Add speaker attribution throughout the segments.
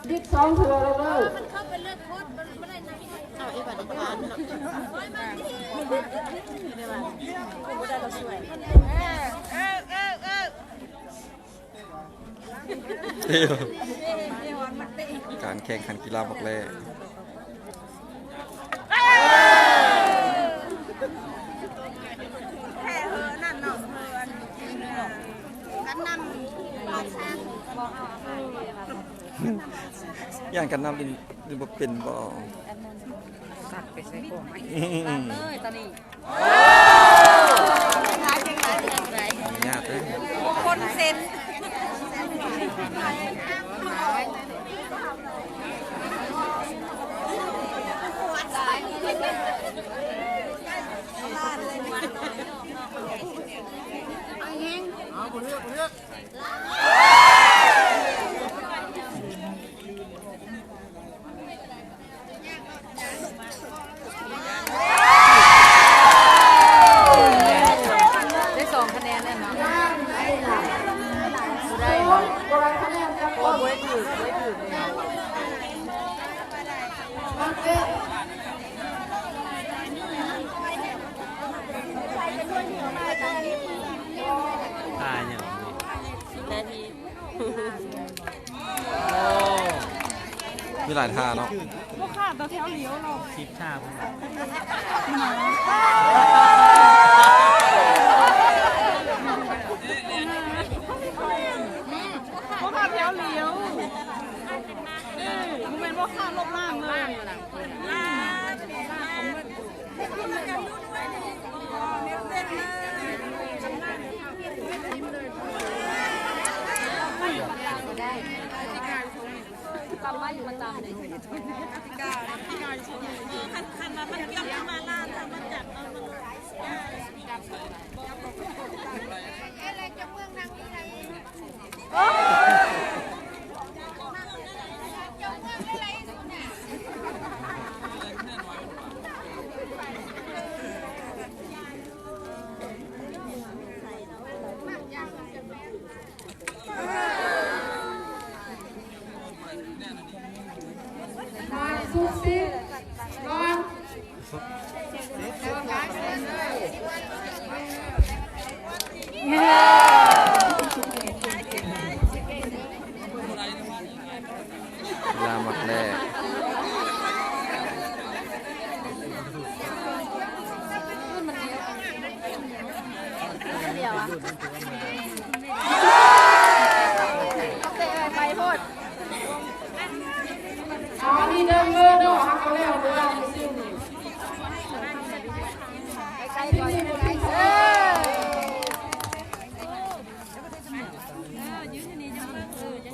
Speaker 1: ดิสองเถื่อเลย
Speaker 2: เข้าเป็นเลือดโคตรมันไม่ได้นะเอาอีบัตรผ่านไม่ได้เราช่วย
Speaker 3: การแข่งขันกีฬาบอกแล่ย่างกันน้ำดินบ่เป็นบ่
Speaker 4: สักไปใส่กล่องไหมเลยตอนนี้
Speaker 3: ยากเลย
Speaker 4: คนเซ็นได้2 คะแนนแน่นอนได้โอ้ยถือ
Speaker 5: ตายอย่างนี้
Speaker 2: นาที
Speaker 3: มีหลายท่าเนาะ
Speaker 4: พวกข้าตัวแถวเหลียวเรา
Speaker 5: คลิปชาผม
Speaker 4: พวกข้าแถวเหลียวมึงเป็นพวกข้าลบล่างเลยตามมาอยู่ประจำเลยคันมามันเกี่ยวมาล่าทำมันจับเอาอะไรจะเมืองนางที่ไหน
Speaker 1: สุดสินอน
Speaker 3: กีฬาบอกแล่
Speaker 1: อ๋อนี่เดินเมื่อเนาะฮักเขาแล้วเดินไปซิ่วนี่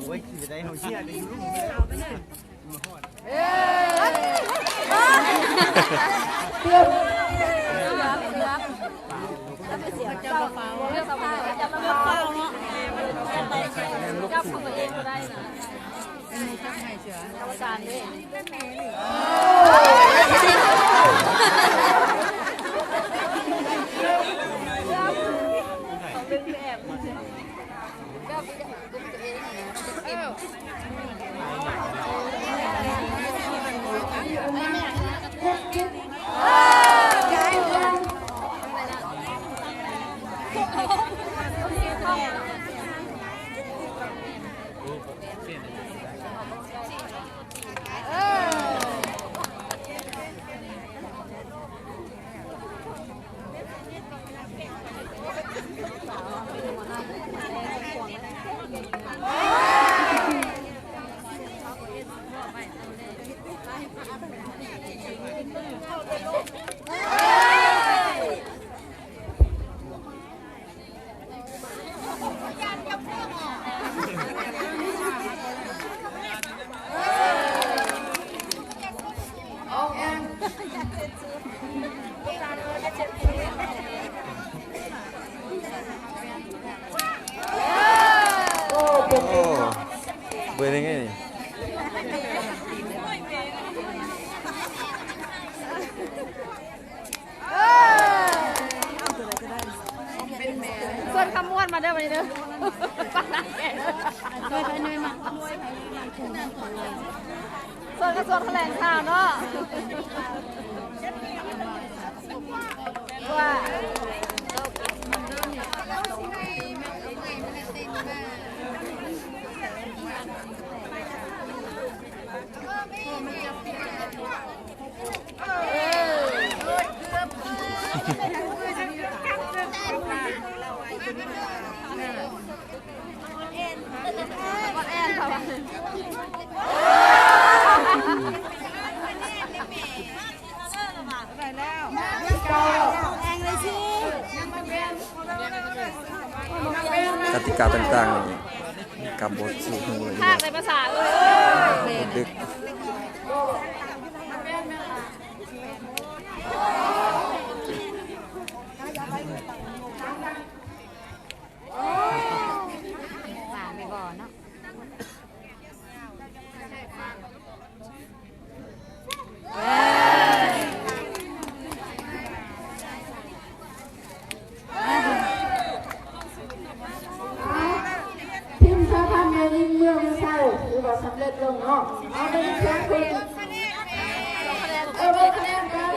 Speaker 5: โอ้ยจะได้เขาเชี่ยได้ยุ่ง
Speaker 1: เพื่อน
Speaker 4: จับเป้าเลือกเป้าจับเลือกเป้าเนาะจับตัวเองก็ได้นะจับให้เสือกรรมการด้วย
Speaker 3: เบอร์ยังไงนี่
Speaker 4: ส่วนคำม้วนมาเด้อวันนี้เด้อฟังนะแกเด้อด้วยไปด้วยมา ส่วนกระทรวงแถลงข่าวเนาะว่า
Speaker 3: กติกาต่างๆนี่กับบทสู่หูเลย
Speaker 4: ภาคในภาษา
Speaker 3: ดึก
Speaker 4: ไม่บ่อเนาะ
Speaker 1: ทีมชาติไทยในเมืองไทยหรือว่าสำเร็จลงเนาะเอาไปแข่งคุณไปคะแนนกัน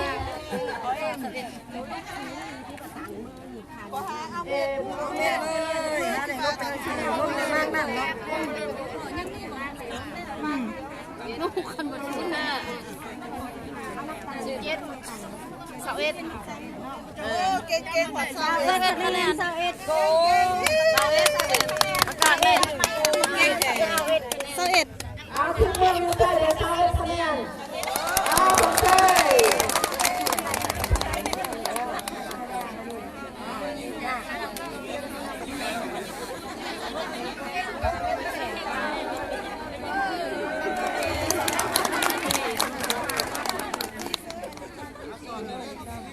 Speaker 4: ลูกคนบนที่หน้า17 21เก่งๆกว่า21คะแนน21โก21อากาศเย็น21
Speaker 1: เอาทีมเมืองไทยได้21คะแนนเอาผมใช่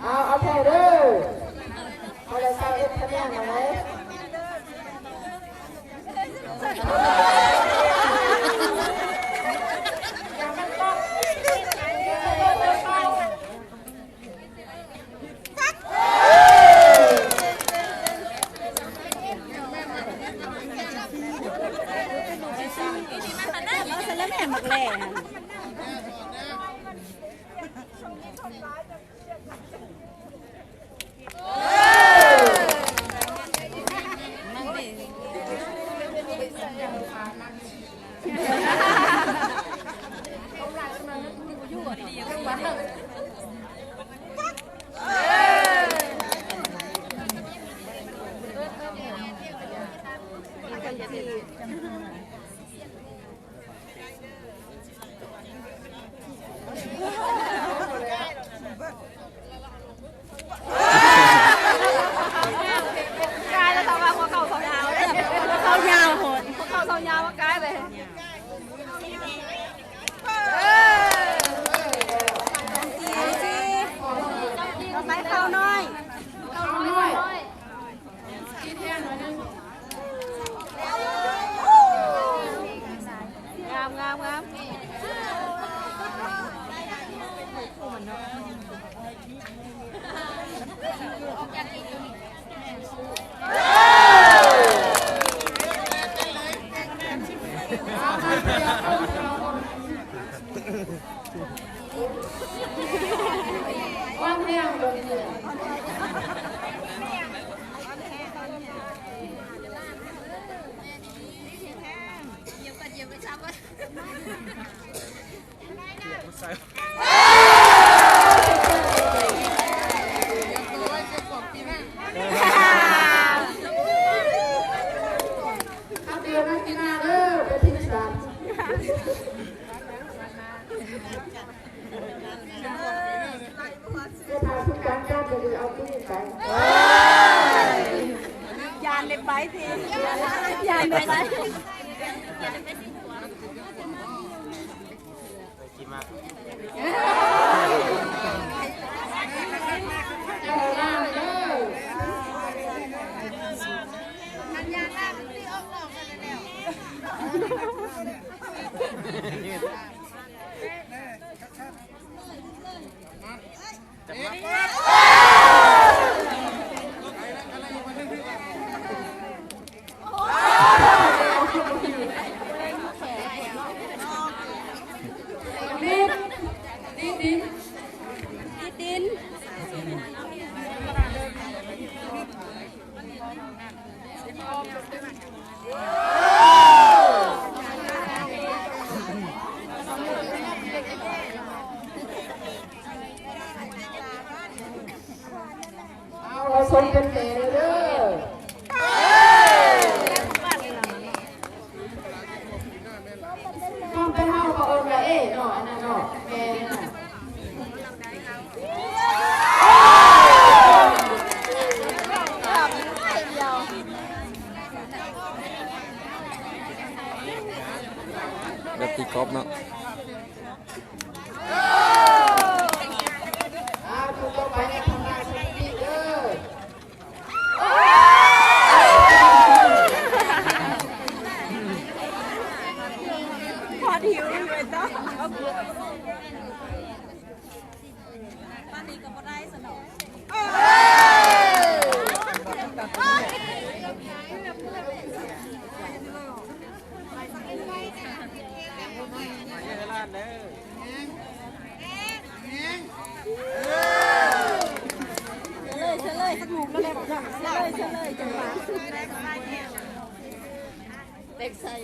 Speaker 1: เอาแถวเด้อเอาเลย21คะแนนมาเลย
Speaker 4: กายแล้วทำมาหัวเข่ายาวเลยเขายาวโหดหัวเข่ายาวมากายเลยไปเข้าน้อยงามงามงาม
Speaker 1: วันแรกเลยเอาเดี๋ยวมากินหน้าเด้อไปที่ศาลจะพาทุกการจ้างไปเอาที่นี่ไป
Speaker 4: ยานเล็บไปทียานเล็บไป
Speaker 5: กินมาก
Speaker 1: เอาหน้าเด้อ
Speaker 5: จับมา
Speaker 1: แกงน่ะ
Speaker 3: แบบตีกอล์ฟเนาะ
Speaker 1: ถูกต้องไปในทางด้านนี้เด้อ
Speaker 4: พอถิวอยู่ไอ้ต้อป้านี่ก็บ่ได้สนองเฉลยสักหนุ่มแล้วเลยเฉลยจังหวะเด็กใส่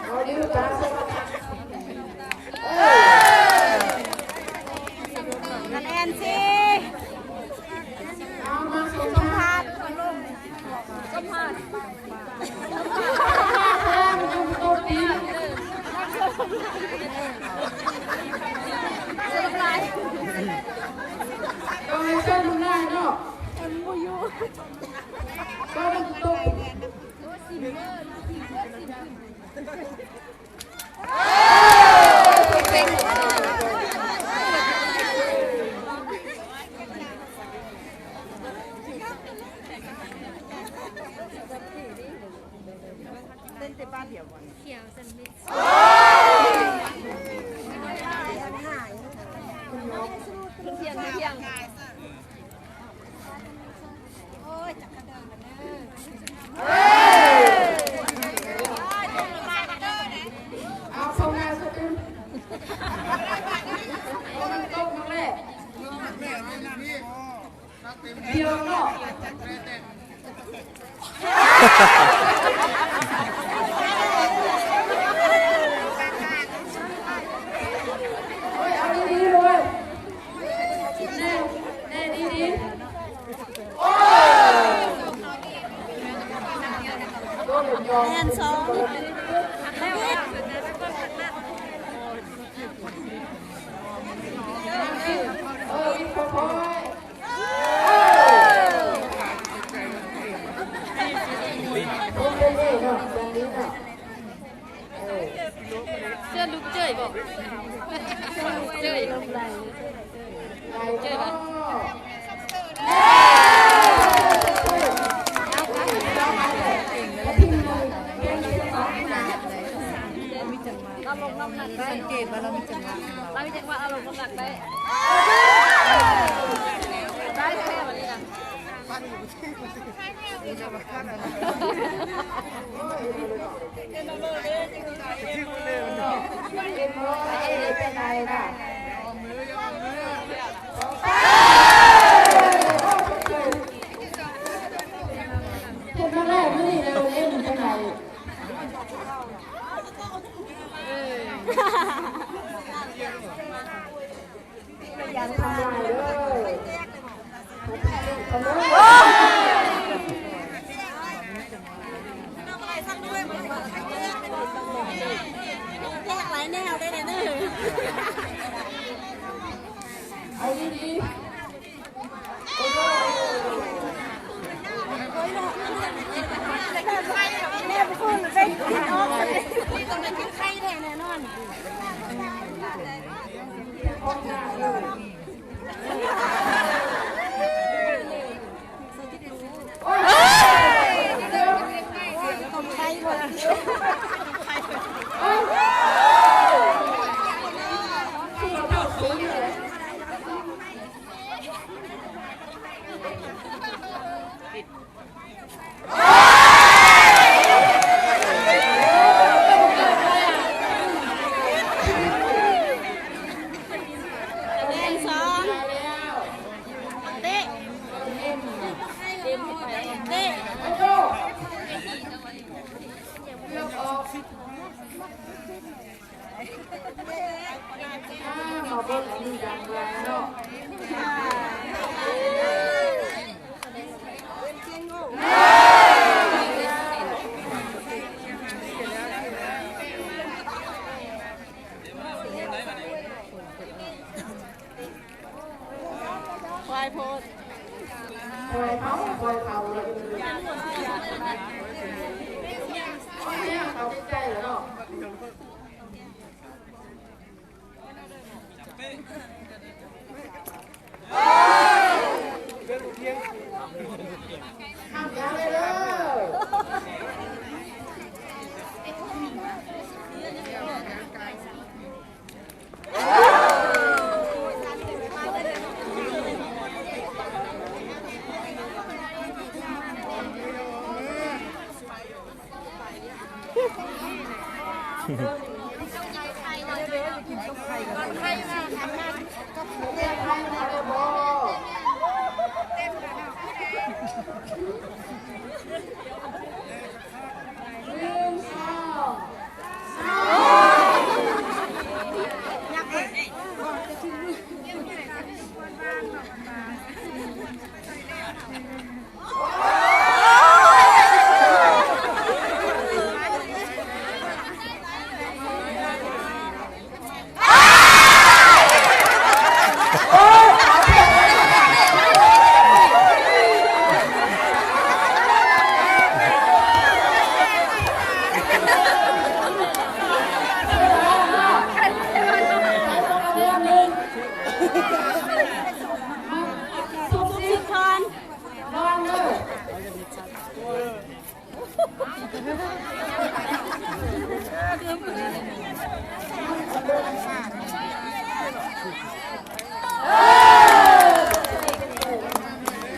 Speaker 1: เอาดิวตาสวัสดี
Speaker 4: คะแนนสิ
Speaker 1: เอามาส
Speaker 4: สัมภาษณ์สัมภาษณ์
Speaker 1: โตปี
Speaker 4: สรุปไร
Speaker 1: ก็ให้เส้นได้เนาะ
Speaker 4: มันบ่อยู่
Speaker 1: ก็มันโต
Speaker 4: เที่ยงเที่ยงโอ้ยจักกระเดินมาเด้อ
Speaker 1: เอาเข้ามาสักทีมันโตมาแล้วเดียวเนาะเอาดีๆเลยแน่ดีๆโอ้โดนยอม
Speaker 4: แอนสองแล้ว
Speaker 1: อีกพอโอ้ยเนาะตรงนี้เนาะ
Speaker 2: เสื้อลุกเจ้ยบอกเจ้ยลงไหล
Speaker 1: เจ๋ง
Speaker 4: เราลงน้ำหนักได้สังเกตว่าเรามีจังหวะเรามีจังหวะเราลงน้ำหนักได้ได้แค่วันนี้นะ
Speaker 1: เป็นไรล่ะคนมาแรกนี่เราเล่นเป็นไรยันทำลายเลยทำเลย
Speaker 4: แยกหลายแนวได้เลยเนี่ย
Speaker 1: เอาดีๆโอ้โห
Speaker 4: แม่ไปพูดเป็นกินออกเลยตรงนั้นกินไข่แน่แน่นอน ต้มไข่หมด
Speaker 1: ทำยาเลยเด้อ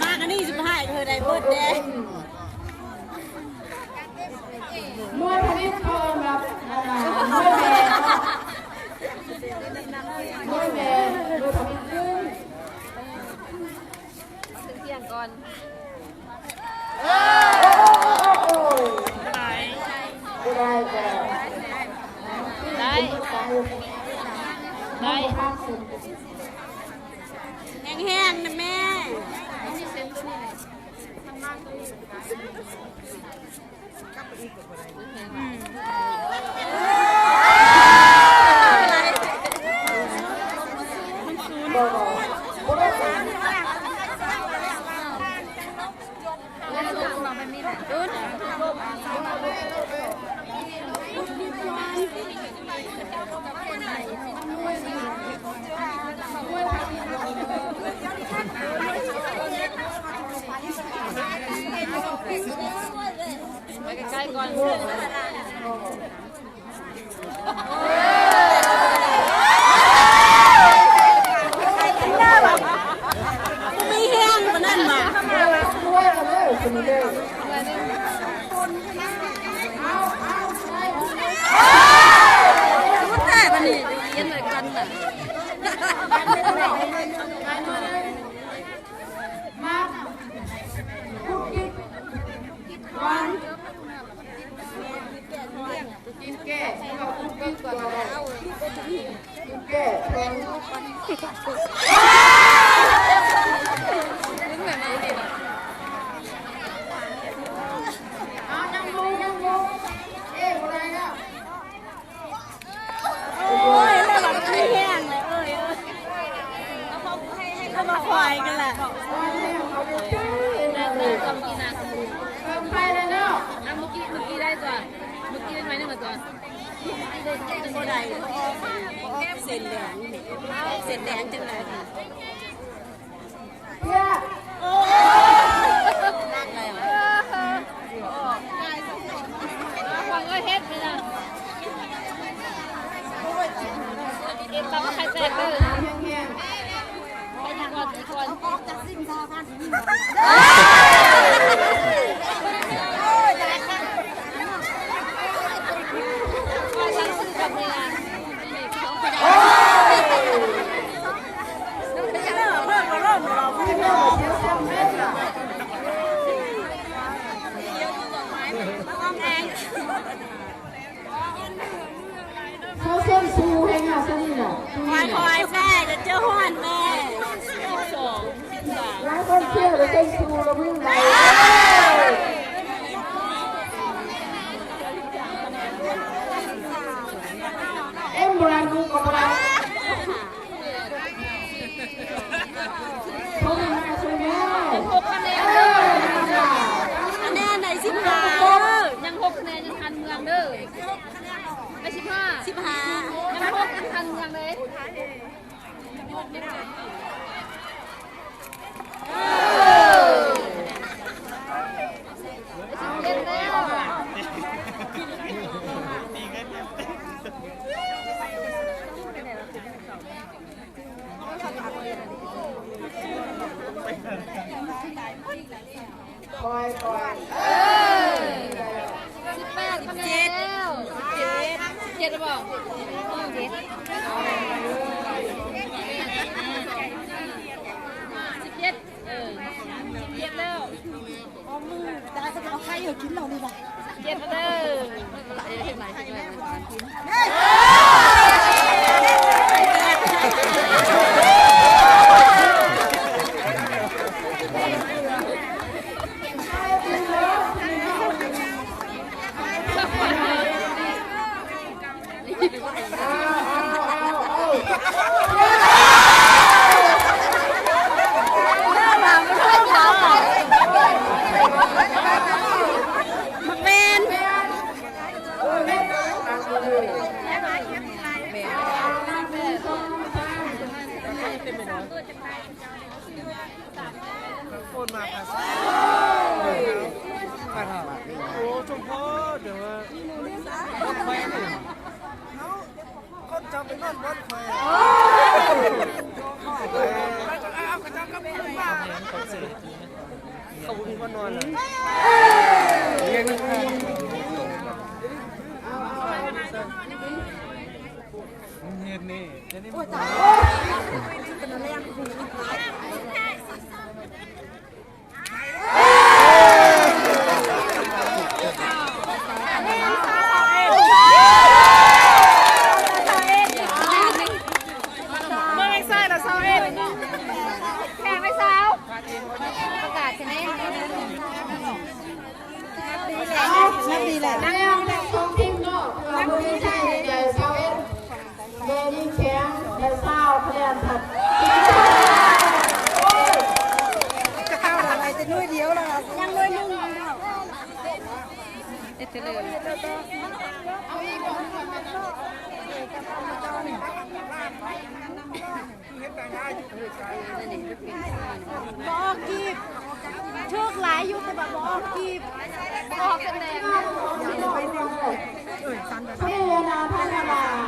Speaker 4: มากอันนี้จะมาให้เธอได้เบิดเด้
Speaker 1: มวยพนิษฐ์ทองครับมวยแม่มวยพนิษฐ์ขึ้น
Speaker 2: เที่ยงก่อน
Speaker 1: โอ้ได้ได้ได้
Speaker 2: ได้ได้
Speaker 4: แห้งๆนะแม่
Speaker 2: ไปใกล้ๆก่อน
Speaker 4: ไม่แห้งปานนั้นมา
Speaker 1: มวยกันเลยคุณเด้อ
Speaker 2: แต่บันนี้เย็นเลยกันน่ะ
Speaker 1: มาคุกกิ๊กวันกินแก่เราคุกกิ๊กก่อนกินแก่แทงยังงูเอ๊ะอะไรเนี่ย
Speaker 4: โอ้ยแล้วแบบไม่แห้งเลยเขามาควายกันแหละ
Speaker 2: กำกินนะ
Speaker 1: เติมไปเลยเนาะ
Speaker 2: เมื่อกี้ได้ตัวเมื่อกี้ได้ไหมนี่มาตัว
Speaker 4: โบได้เส้นแดงเส้นแดงจังเลย
Speaker 1: เพื่อ
Speaker 4: นั่งเลย
Speaker 2: ฟังก็เฮ็ดไปนะเอ็มตามว่าใครแตกเลย
Speaker 1: เฮียง
Speaker 2: ไปดีกว่าดีกว่าว่าฉันซื้อกับเวลา
Speaker 1: เขาเส้นซูให้งาเส้นนี่น่ะ
Speaker 4: ควายแม่จะเจ้าหอนแม่
Speaker 1: ร้านคนเที่ยวเลยเส้นซูเราวิ่งไปเอ็มโบราณกูกับโบราณเขาไม่มาช่วยแม่
Speaker 2: 6 คะแนนเด้อ
Speaker 4: คะแนนไหน15
Speaker 2: ยัง6 คะแนนยังทันเมืองเด้อไป15
Speaker 4: 15
Speaker 2: ยัง6ยังทันเมืองเลย
Speaker 4: เย็นแล้ว
Speaker 1: คอยคอย
Speaker 4: 18คะแนนแล้ว17หรือเปล่า1717แล้วเอามือตาจะเอาใครอยู่กินเราดีกว่าเย็นมาเด้อเห็นไหมเห็นไหม
Speaker 5: โอนมาครับโอ้ชมพ่อเดี๋ยวรถไฟนี่คนจำเป็นนอนรถไฟเอากระจับกับคนบ้าเขาเป็นคนนอนเลยเรียกนึงนี่
Speaker 1: ดีแหละนั่งชมทีมเนาะเราไม่ใช่ใหญ่เซาเอ็นเมยิ่งแข็งและเศร้าคะแนนถัดจะเข้าอะไรจะด้วยเดียวแล้วยังเลยนึ่ง
Speaker 4: เอ็ดเลยบอกกีบเชือกหลายอยู่แต่บอกกีบบอกกันแน่
Speaker 1: ไม่เวลาพัฒนา